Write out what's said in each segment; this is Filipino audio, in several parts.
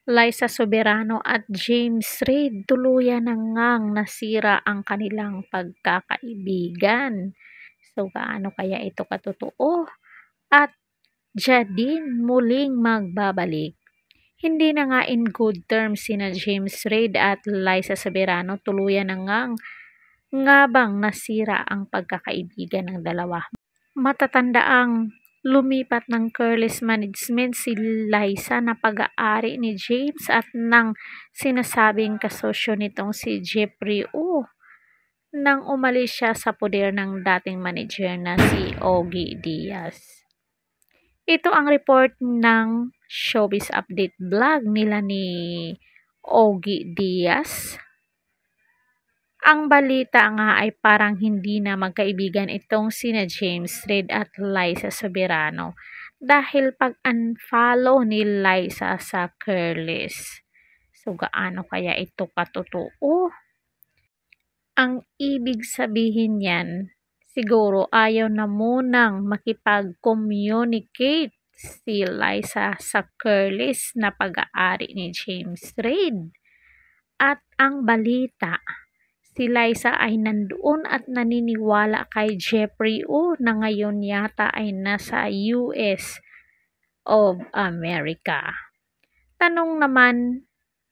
Liza Soberano at James Reid tuluyan na ngang nasira ang kanilang pagkakaibigan. So gaano kaya ito katotoo? At Jadine muling magbabalik. Hindi na nga in good terms sina James Reid at Liza Soberano, tuluyan na nga bang nasira ang pagkakaibigan ng dalawa. Matatanda ang lumipat ng Careless Management si Liza na pag-aari ni James at ng sinasabing kasosyo nitong si Jeffrey O nang umalis siya sa poder ng dating manager na si Ogie Diaz. Ito ang report ng Showbiz Update vlog nila ni Ogie Diaz. Ang balita nga ay parang hindi na magkaibigan itong sina James Reid at Liza Soberano dahil pag-unfollow ni Liza sa Careless. So gaano kaya ito katotoo? Ang ibig sabihin yan, siguro ayaw na munang makipag-communicate si Liza sa Careless na pag-aari ni James Reid. At ang balita, si Liza ay nandoon at naniniwala kay Jeffrey O na ngayon yata ay nasa US of America. Tanong naman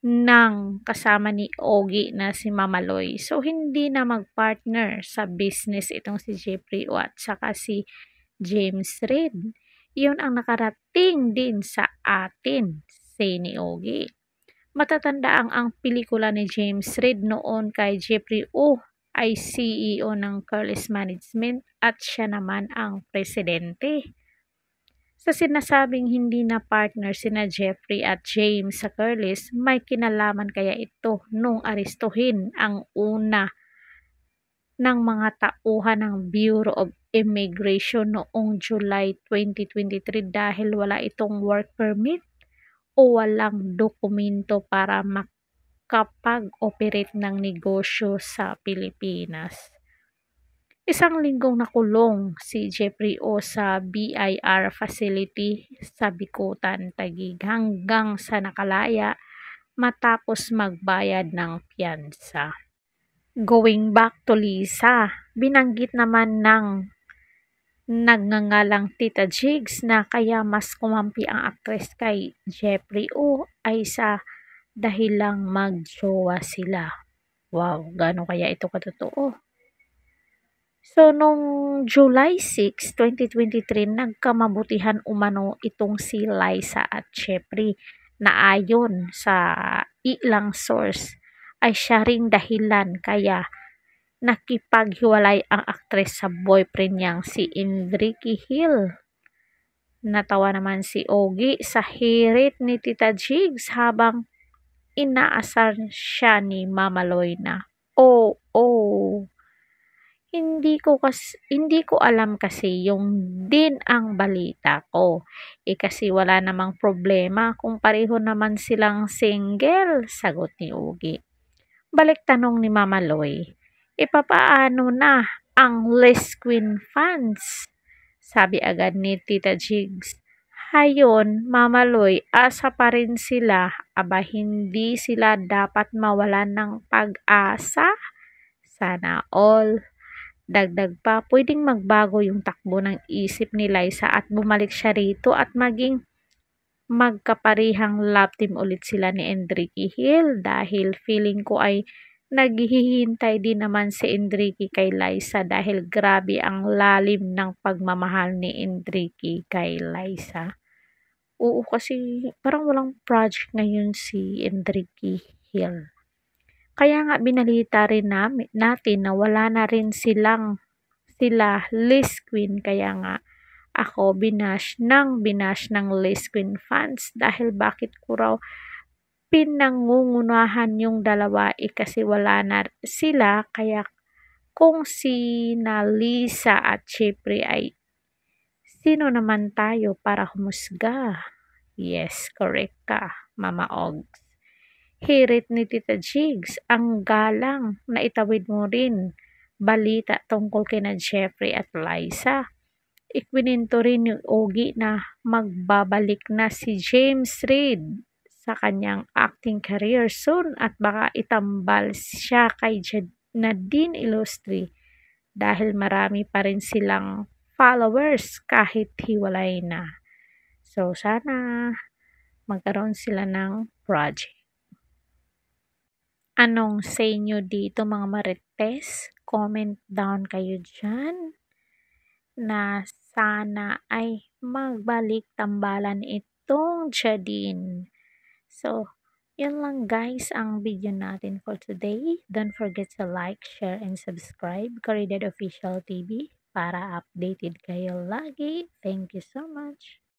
ng kasama ni Ogie na si Mamaloy, so hindi na magpartner sa business itong si Jeffrey O at saka si James Reid. Yun ang nakarating din sa atin, say ni Ogie. Matatanda ang pelikula ni James Reid noon kay Jeffrey O ay CEO ng Careless Management at siya naman ang presidente. Sa sinasabing hindi na partner sina Jeffrey at James sa Careless, may kinalaman kaya ito nung arestuhin ang una ng mga tauhan ng Bureau of Immigration noong July 2023 dahil wala itong work permit o walang dokumento para makapag-operate ng negosyo sa Pilipinas. Isang linggong nakulong si Jeffrey O sa BIR facility sa Bikutan, Taguig hanggang sa nakalaya matapos magbayad ng piyansa. Going back to Liza, binanggit naman ng nagngangalang Tita Jigs na kaya mas kumampi ang aktres kay Jeffrey O ay sa dahilang magjowa sila. Wow, gaano kaya ito katotoo? So, noong July 6, 2023, nagkamabutihan umano itong si Liza at Jeffrey na ayon sa ilang source ay siya ring dahilan kaya nakipaghiwalay ang aktres sa boyfriend niyang si Enrique Hill. Natawa naman si Ogie sa hirit ni Tita Jigs habang inaasar siya ni Mamaloy na, oh, hindi ko alam kasi yung din ang balita ko. Kasi wala namang problema kung pareho naman silang single, sagot ni Ogie. Balik tanong ni Mamaloy, papaano na ang Les Queen fans? Sabi agad ni Tita Jigs, hayon Mamaloy, asa pa rin sila, aba hindi sila dapat mawalan ng pag-asa? Sana all. Dagdag pa, pwedeng magbago yung takbo ng isip ni Liza at bumalik siya rito at maging magkaparihang love team ulit sila ni Enrique Hill dahil feeling ko ay naghihintay din naman si Enrique kay Liza dahil grabe ang lalim ng pagmamahal ni Enrique kay Liza. Oo, kasi parang walang project ngayon si Enrique Hill. Kaya nga binalita rin natin na wala na rin sila Les Queen, kaya nga ako binash ng Les Queen fans dahil bakit ko raw pinangungunahan yung dalawa kasi wala na sila, kaya kung si Liza at Jeffrey ay sino naman tayo para humusga? Yes, correct ka, Mama Ogs. Hirit ni Tita Jigs, ang galang na itawid mo rin balita tungkol kina Jeffrey at Liza. Ikwininto rin ni Ogie na magbabalik na si James Reid sa kanyang acting career soon at baka itambal siya kay Nadine Illustri dahil marami pa rin silang followers kahit hiwalay na. So, sana magkaroon sila ng project. Anong say nyo dito mga marites? Comment down kayo dyan na sana ay magbalik tambalan itong Jadine. So, yun lang guys ang video natin for today. Don't forget to like, share, and subscribe Caridad Official TV para updated kayo lagi. Thank you so much.